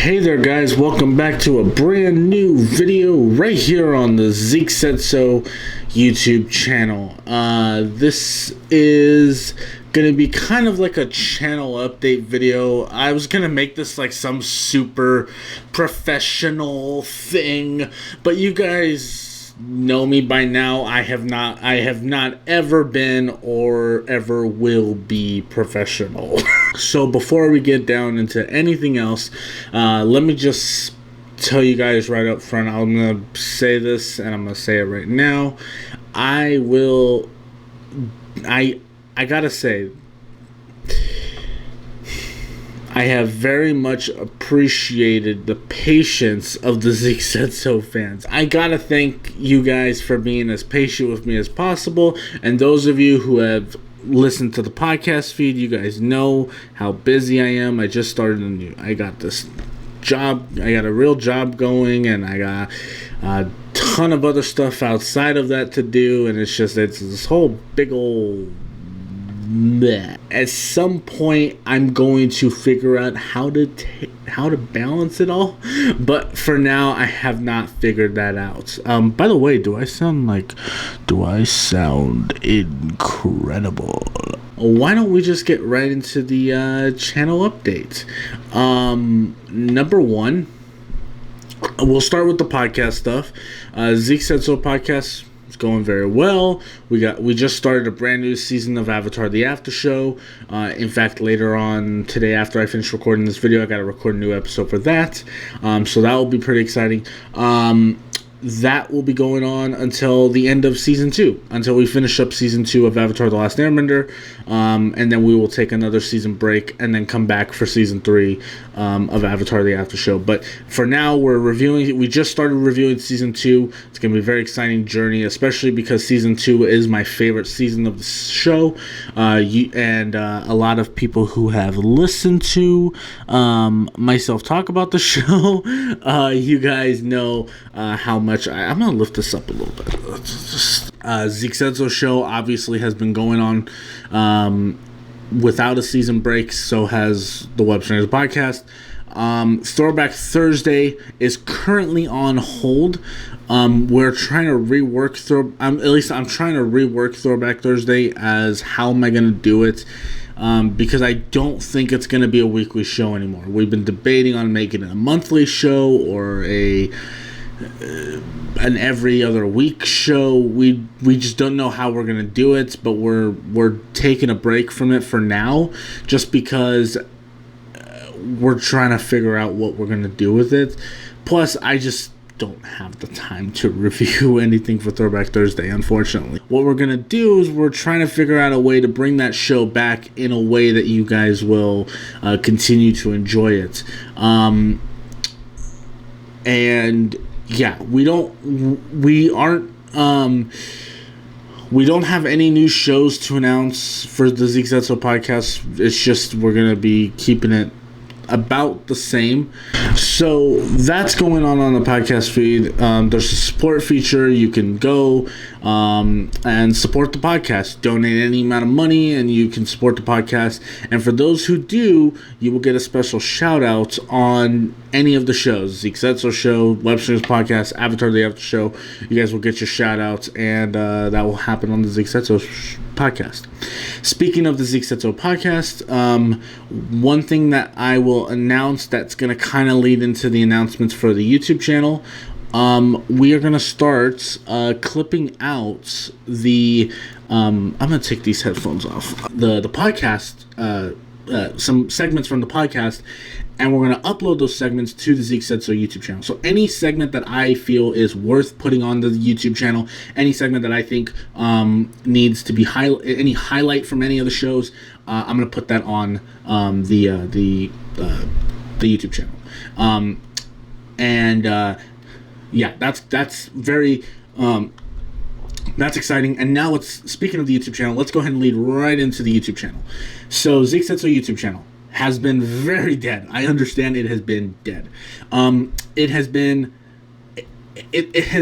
Hey there guys, welcome back to a brand new video right here on the Zeke So YouTube channel. This is gonna be kind of like a channel update video. I was gonna make this like some super professional thing, but you guys know me by now. I have not ever been or ever will be professional. So before we get down into anything else, let me just tell you guys right up front, I'm gonna say this and I'm gonna say it right now. I gotta say, I have very much appreciated the patience of the Zeke So fans. I gotta thank you guys for being as patient with me as possible, and those of you who have listened to the podcast feed, you guys know how busy I am. I just started I got this job, I got a real job going, and I got a ton of other stuff outside of that to do, and it's this whole big old bleh. At some point I'm going to figure out how to balance it all, but for now I have not figured that out. By the way, do I sound incredible? Why don't we just get right into the channel update? Number one, we'll start with the podcast stuff. Zeke So Podcast, it's going very well. We just started a brand new season of Avatar: The After Show. In fact, later on today, after I finish recording this video, I got to record a new episode for that. So that will be pretty exciting. That will be going on until the end of season 2, until we finish up season 2 of Avatar: The Last Airbender, and then we will take another season break and then come back for season 3 of Avatar: The After Show. But for now, we just started reviewing season 2. It's going to be a very exciting journey, especially because season 2 is my favorite season of the show, and a lot of people who have listened to myself talk about the show, you guys know how much I'm gonna lift this up a little bit. Zeke So show obviously has been going on without a season break. So has the Web Slingers podcast. Throwback Thursday is currently on hold. We're trying to rework I'm trying to rework Throwback Thursday as how am I gonna do it. Because I don't think it's going to be a weekly show anymore. We've been debating on making it a monthly show or an every other week show. We just don't know how we're going to do it, but we're taking a break from it for now, just because we're trying to figure out what we're going to do with it. Plus, I just don't have the time to review anything for Throwback Thursday, unfortunately. What we're gonna do is we're trying to figure out a way to bring that show back in a way that you guys will continue to enjoy it. And yeah, we don't have any new shows to announce for the Zeke So podcast. It's just we're gonna be keeping it about the same. So that's going on the podcast feed. There's a support feature. You can go and support the podcast. Donate any amount of money and you can support the podcast. And for those who do, you will get a special shout out on any of the shows. Zeke So show, Web Slingers podcast, Avatar: The After Show. You guys will get your shout outs, and that will happen on the Zeke So podcast. Speaking of the Zeke So podcast, one thing that I will announce that's going to kind of lead into the announcements for the YouTube channel, we are going to start clipping out the I'm going to take these headphones off, the podcast, some segments from the podcast, and we're going to upload those segments to the Zeke So YouTube channel. So any segment that I feel is worth putting on the YouTube channel, any segment that I think needs to be any highlight from any of the shows, I'm going to put that on the YouTube channel. Yeah, that's very that's exciting. And now speaking of the YouTube channel, let's go ahead and lead right into the YouTube channel. So Zeke So YouTube channel has been very dead. I understand it has been dead. It has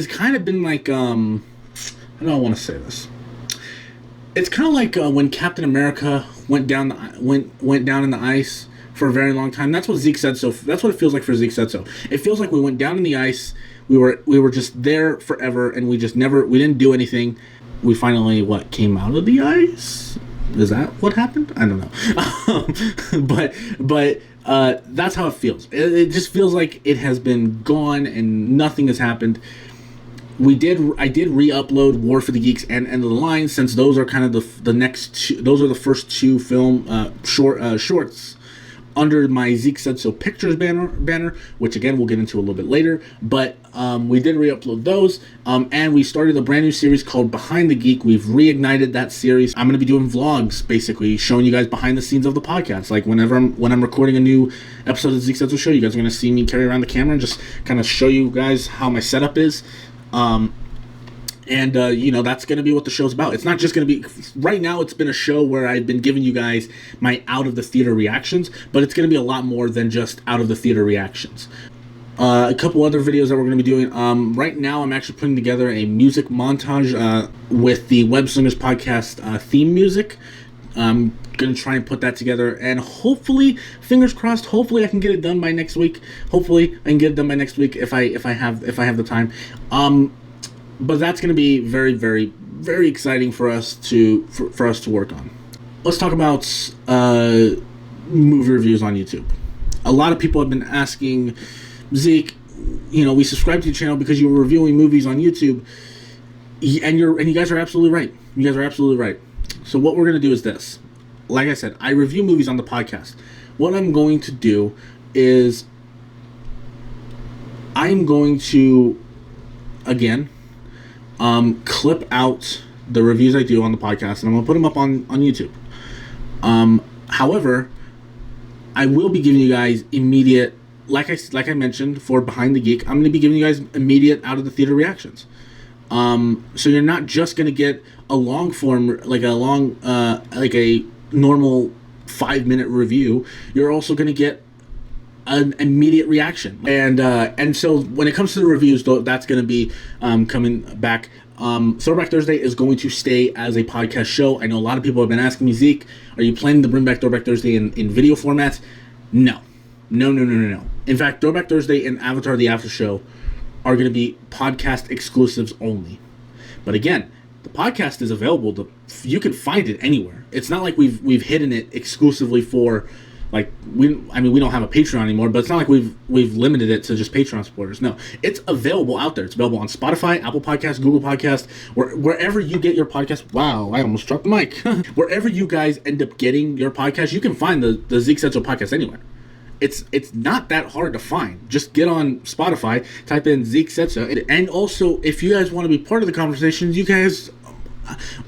kind of been like, how do I want to say this? It's kind of like when Captain America went down in the ice for a very long time. That's what Zeke said. So that's what it feels like for Zeke Said So. It feels like we went down in the ice. We were just there forever, and we didn't do anything. We finally came out of the ice. Is that what happened? I don't know. but that's how it feels. It just feels like it has been gone and nothing has happened. I did re-upload War for the Geeks and End of the Line, since those are kind of the next two, those are the first two film shorts under my Zeke Said So Pictures banner, which again we'll get into a little bit later. But we did re-upload those, and we started a brand new series called Behind the Geek. We've reignited that series. I'm going to be doing vlogs, basically showing you guys behind the scenes of the podcast. Like when I'm recording a new episode of the Zeke Said So Show, you guys are going to see me carry around the camera and just kind of show you guys how my setup is. That's going to be what the show's about. It's not just going to be, right now it's been a show where I've been giving you guys my out of the theater reactions, but it's going to be a lot more than just out of the theater reactions. A couple other videos that we're going to be doing. Right now I'm actually putting together a music montage with the Web Slingers podcast theme music. I'm going to try and put that together, and hopefully, fingers crossed, hopefully I can get it done by next week. Hopefully I can get it done by next week if I have the time. But that's going to be very, very, very exciting for us to work on. Let's talk about movie reviews on YouTube. A lot of people have been asking, Zeke, we subscribed to your channel because you were reviewing movies on YouTube, and you guys are absolutely right. You guys are absolutely right. So what we're going to do is this. Like I said, I review movies on the podcast. What I'm going to do is I'm going to, again, clip out the reviews I do on the podcast, and I'm going to put them up on YouTube. However, I will be giving you guys immediate, like I mentioned, for Behind the Geek, I'm going to be giving you guys immediate out of the theater reactions. So you're not just going to get a long form, like a normal 5-minute review. You're also going to get an immediate reaction. And so when it comes to the reviews, though, that's going to be coming back. Throwback Thursday is going to stay as a podcast show. I know a lot of people have been asking me, Zeke, are you planning to bring back Throwback Thursday in video format? No. In fact, Throwback Thursday and Avatar the After Show are going to be podcast exclusives only. But again, the podcast is available you can find it anywhere. It's not like we've hidden it exclusively for, like, we don't have a Patreon anymore, but it's not like we've limited it to just Patreon supporters. No, it's available out there. It's available on Spotify, Apple Podcasts, Google Podcasts, wherever you get your podcast. Wow, I almost dropped the mic. Wherever you guys end up getting your podcast, you can find the Zeke Said So podcast anywhere. It's not that hard to find. Just get on Spotify, type in Zeke Said So, and also if you guys want to be part of the conversations, you guys,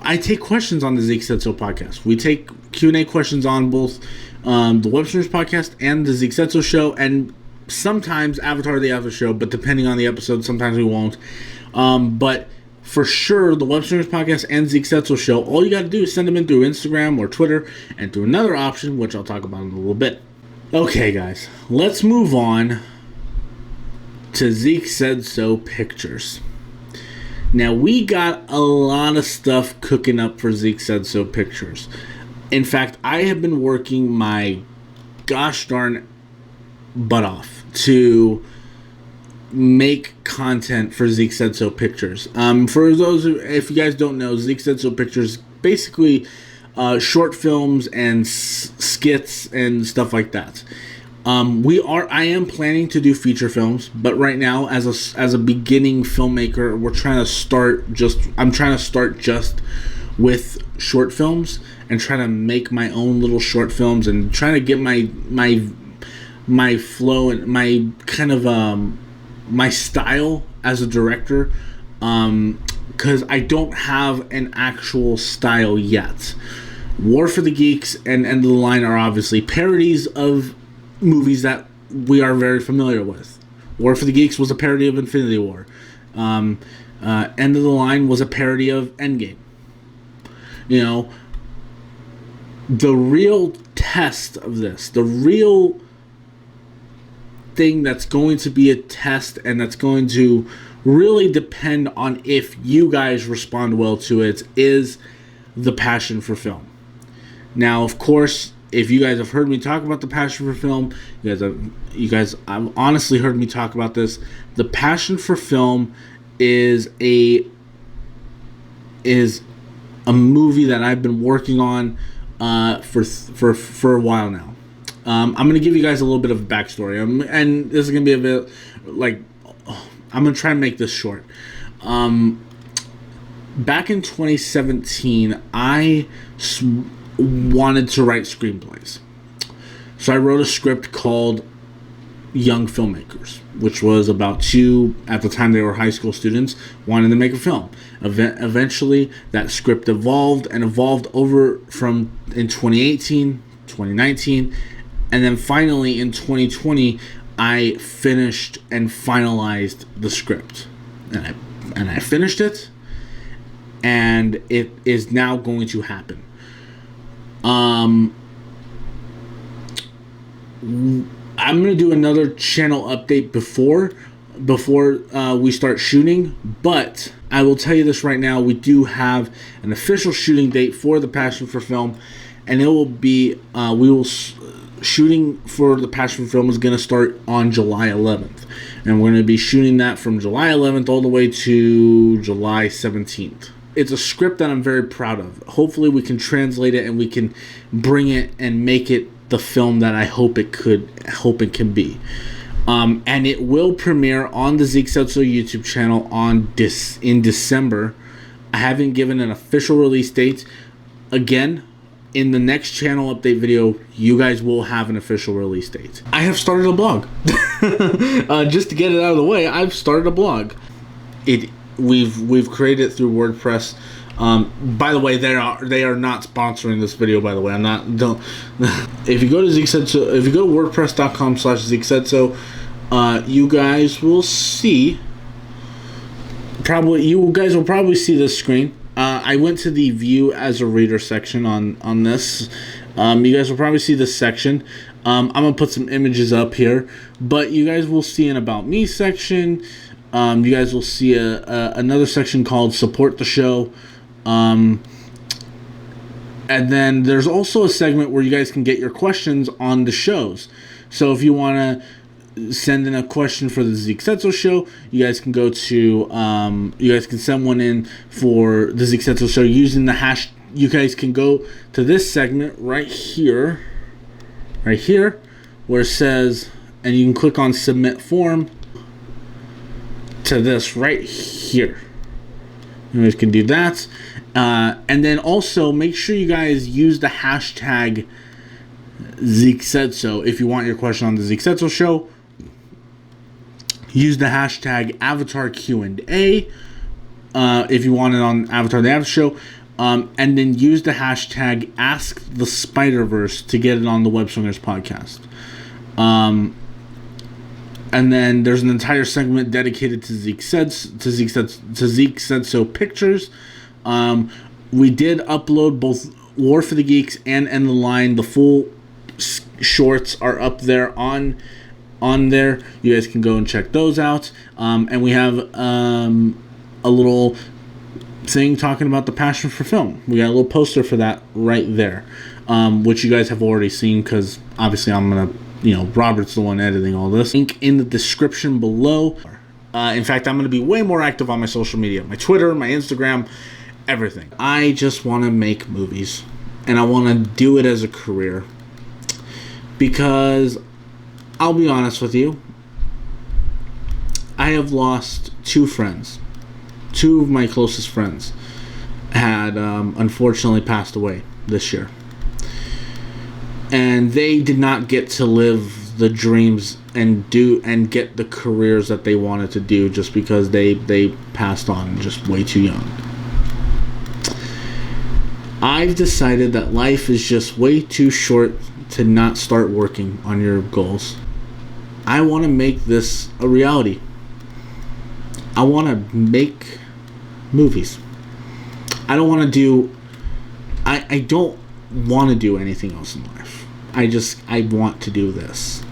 I take questions on the Zeke Said So podcast. We take Q&A questions on both the Web Slingers podcast and the Zeke Said So show, and sometimes Avatar the After Show, but depending on the episode, sometimes we won't. But for sure, the Web Slingers podcast and Zeke Said So show, all you got to do is send them in through Instagram or Twitter, and through another option, which I'll talk about in a little bit. Okay, guys, let's move on to Zeke Said So Pictures. Now, we got a lot of stuff cooking up for Zeke Said So Pictures. In fact, I have been working my gosh darn butt off to make content for Zeke Said So Pictures. For those if you guys don't know, Zeke Said So Pictures basically short films and skits and stuff like that. I am planning to do feature films, but right now, as a beginning filmmaker, I'm trying to start just with short films and trying to make my own little short films and trying to get my flow and my kind of my style as a director, because I don't have an actual style yet. War for the Geeks and End of the Line are obviously parodies of movies that we are very familiar with. War for the Geeks was a parody of Infinity War. End of the Line was a parody of Endgame. The real test of this, the real thing that's going to be a test and that's going to really depend on if you guys respond well to it, is the passion for film. Now, of course, If you guys have heard me talk about the passion for film, you guys have honestly heard me talk about this. The passion for film is a movie that I've been working on for a while now. I'm going to give you guys a little bit of a backstory, and this is going to be a bit like, I'm going to try and make this short. Back in 2017, I wanted to write screenplays. So I wrote a script called Young Filmmakers, which was about two, at the time they were high school students, wanting to make a film. Eventually, that script evolved over from in 2018, 2019, and then finally in 2020, I finished and finalized the script. And I finished it, and it is now going to happen. I'm going to do another channel update before we start shooting, but I will tell you this right now, we do have an official shooting date for the Passion for Film, and it will be shooting for the Passion for Film is going to start on July 11th, and we're going to be shooting that from July 11th all the way to July 17th. It's a script that I'm very proud of. Hopefully we can translate it and we can bring it and make it the film that I hope it can be. And it will premiere on the Zeke So Pictures YouTube channel in December. I haven't given an official release date. Again, in the next channel update video, you guys will have an official release date. I have started a blog. Just to get it out of the way, I've started a blog. We've created it through WordPress. By the way, they are not sponsoring this video. By the way, If you go to WordPress.com/ZekeSaidSo, you guys will see. You guys will probably see this screen. I went to the view as a reader section on this. You guys will probably see this section. I'm gonna put some images up here, but you guys will see an About Me section. You guys will see another section called Support the Show. And then there's also a segment where you guys can get your questions on the shows. So if you want to send in a question for the Zeke So Show, you guys can go to, you guys can send one in for the Zeke So Show using the hash. You guys can go to this segment right here, where it says, and you can click on Submit Form to this right here. You guys can do that. And then also make sure you guys use the hashtag Zeke Said So. If you want your question on the Zeke Said So show, use the hashtag Avatar Q&A. If you want it on Avatar the Avatar Show. And then use the hashtag Ask the Spider-Verse to get it on the Web Swingers podcast. And then there's an entire segment dedicated to Zeke Said So Pictures. We did upload both War for the Geeks and End the Line. The full shorts are up there on there. You guys can go and check those out. And we have a little thing talking about the passion for film. We got a little poster for that right there, which you guys have already seen because obviously I'm gonna, Robert's the one editing all this. Link in the description below. In fact, I'm gonna be way more active on my social media, my Twitter, my Instagram, everything. I just want to make movies, and I want to do it as a career because I'll be honest with you, I have lost two friends. Two of my closest friends had unfortunately passed away this year, and they did not get to live the dreams and get the careers that they wanted to do just because they passed on just way too young. I've decided that life is just way too short to not start working on your goals. I want to make this a reality. I want to make movies. I don't want to do anything else in life. I want to do this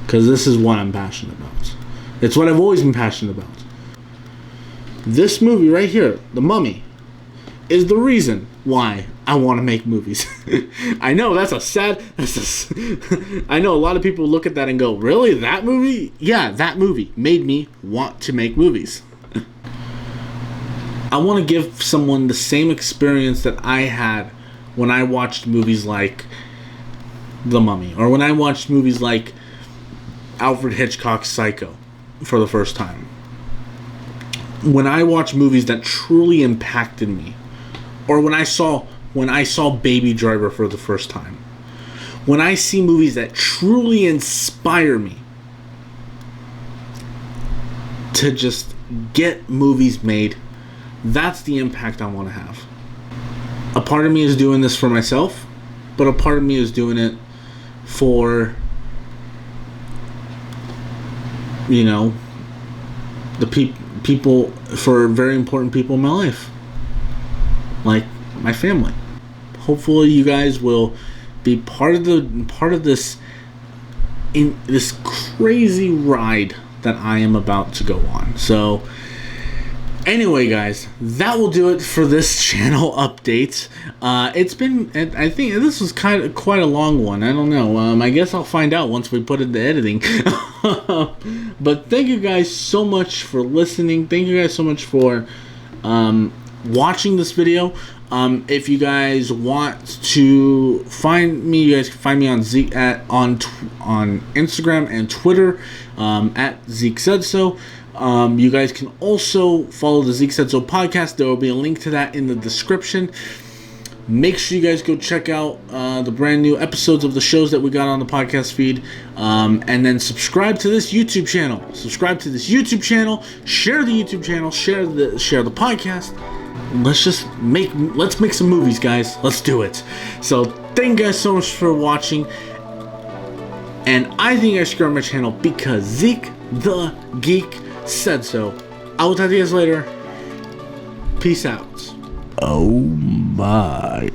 because this is what I'm passionate about. It's what I've always been passionate about. This movie right here, The Mummy, is the reason Why? I want to make movies. I know I know a lot of people look at that and go, really? That movie? Yeah, that movie made me want to make movies. I want to give someone the same experience that I had when I watched movies like The Mummy, or when I watched movies like Alfred Hitchcock's Psycho for the first time. When I watched movies that truly impacted me, or when I saw Baby Driver for the first time. When I see movies that truly inspire me to just get movies made, that's the impact I want to have. A part of me is doing this for myself, but a part of me is doing it for, you know, the people, for very important people in my life. Like my family. Hopefully you guys will be part of this crazy ride that I am about to go on. So anyway, guys, that will do it for this channel update. It's been, I think this was quite a long one. I don't know. I guess I'll find out once we put it into editing. But thank you guys so much for listening. Thank you guys so much for watching this video. If you guys want to find me, you guys can find me on Zeke on Instagram and Twitter at Zeke Said So. You guys can also follow the Zeke Said So podcast. There will be a link to that in the description. Make sure you guys go check out the brand new episodes of the shows that we got on the podcast feed, and then subscribe to this YouTube channel. Share the YouTube channel. Share the podcast. Let's make some movies, guys. Let's do it. So thank you guys so much for watching, and I think I screwed my channel because Zeke the Geek said so. I will talk to you guys later. Peace out. Oh my.